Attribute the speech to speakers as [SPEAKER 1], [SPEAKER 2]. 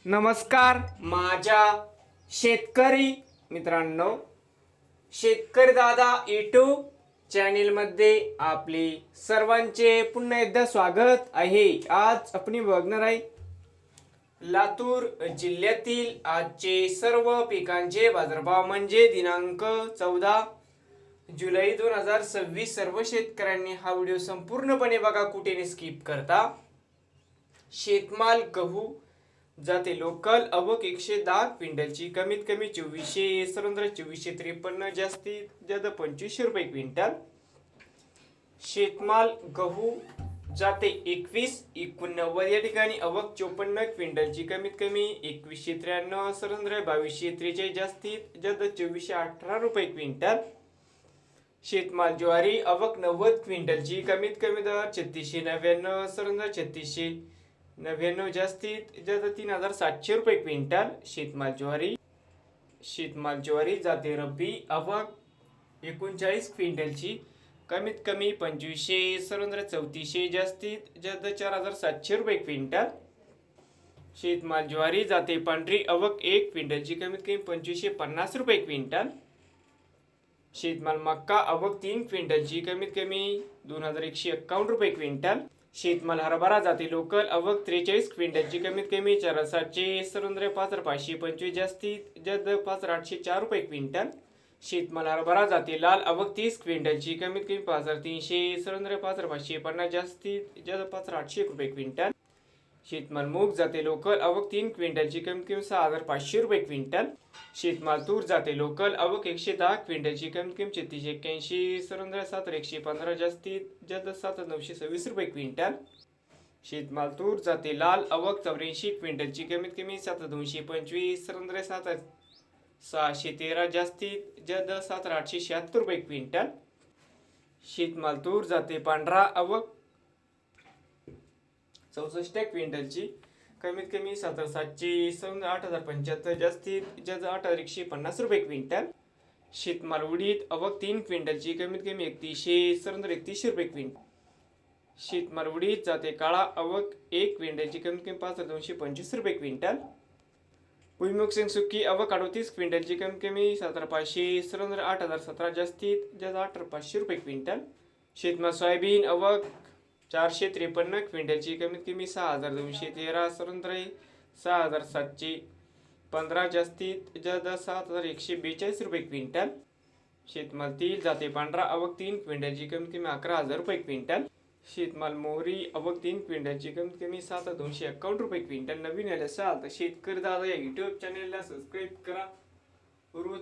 [SPEAKER 1] नमस्कार माझ्या शेतकरी मित्रांनो, शेतकरी दादा यूट्यूब चॅनेलमध्ये आपले सर्वांचे पुन्हा एकदा स्वागत आहे। आज आपण बघणार आहे लातूर जिल्ह्यातील आजचे सर्व पिकांचे बाजारभाव म्हणजे दिनांक 14 जुलै 2026। सर्व शेतकऱ्यांनी हा व्हिडिओ संपूर्णपणे बघा, कुठे स्किप करता। शेतमाल गहू जाते लोकल आवक 110 क्विंटलची, कमीत कमी 2400 सरंद्र 2453, जास्तीत जास्त 2500 रुपये क्विंटल। शेतमाल गहू जाते 2189 या ठिकाणी आवक 54 क्विंटलची, कमीत कमी 2193 सरंद्र 2243, जास्तीत जास्त 2418 रुपये क्विंटल। शेतमाल ज्वारी आवक 90 क्विंटलची, कमीत कमी दर 3699 सरंद्र 3699, जास्तीत जास्त 3700 रुपये क्विंटल। शेतमाल ज्वारी जाते रब्बी आवक 39 क्विंटलची, कमीत कमी 2500 सरंद्र 3400, जास्तीत जास्त 4700 रुपये क्विंटल। शेतमाल ज्वारी जाते पांढरी आवक 1 क्विंटलची, कमीत कमी 2550 रुपये क्विंटल। शेतमाल मक्का आवक 3 क्विंटलची, कमीत कमी 2151 रुपये क्विंटल। शेतमाल हरभरा जाते लोकल आवक 43 क्विंटलची, कमीत कमी 4700 सरंद्र 5525, जास्तीत जास्त 5804 रुपये क्विंटल। शेतमाल हरभरा जाते लाल आवक 30 क्विंटलची, कमीत कमी 5300 सरंद्र 5550, जास्तीत जास्त 5800 रुपये क्विंटल। शेतमाल मूग जाते लोकल आवक 3 क्विंटलची, कमीत कमी 6500 रुपये क्विंटल। शेतमाल तूर जाते लोकल आवक 110 क्विंटलची, कमीत कमी 3381 सरंद्र 7115, जास्तीत जास्त 7926 रुपये क्विंटल। शेतमाल तूर जाते लाल आवक 84 क्विंटलची, कमीत कमी 7225 सरंद्र 7613, जास्तीत जास्त 7876 रुपये क्विंटल। शेतमाल तूर जाते पांढरा आवक 64 क्विंटलची, कमीत कमी 7700 सरंद्र 8075, जास्तीत जास्त 8150 रुपये क्विंटल। शेतमाल उडीद आवक 3 क्विंटलची, कमीत कमी 3100 सरंद्र 3100 रुपये क्विंटल। शेतमाल उडीद जाते काळा आवक 1 क्विंटलची, कमीत कमी 5225 रुपये क्विंटल। भुईमुग सुकी आवक 38 क्विंटलची, कमीत कमी 17500 सरंद्र 8017, जास्तीत जास्त 8500 रुपये क्विंटल। शेतमाल सोयाबीन आवक 453 क्विंटलची, कमीत कमी 6213 सरंद्र 6715, जास्तीत जास्त 7142 रुपये क्विंटल। शेतमाल तीळ जाते पांढरा आवक 3 क्विंटलची, कमीत कमी 11000 रुपये क्विंटल। शेतमाल मोहरी आवक 3 क्विंटलची, कमीत कमी 7251 रुपये क्विंटल। नवीन आले असाल तर शेतकरी दादा या यूट्यूब चॅनेलला सबस्क्राईब करा। रोज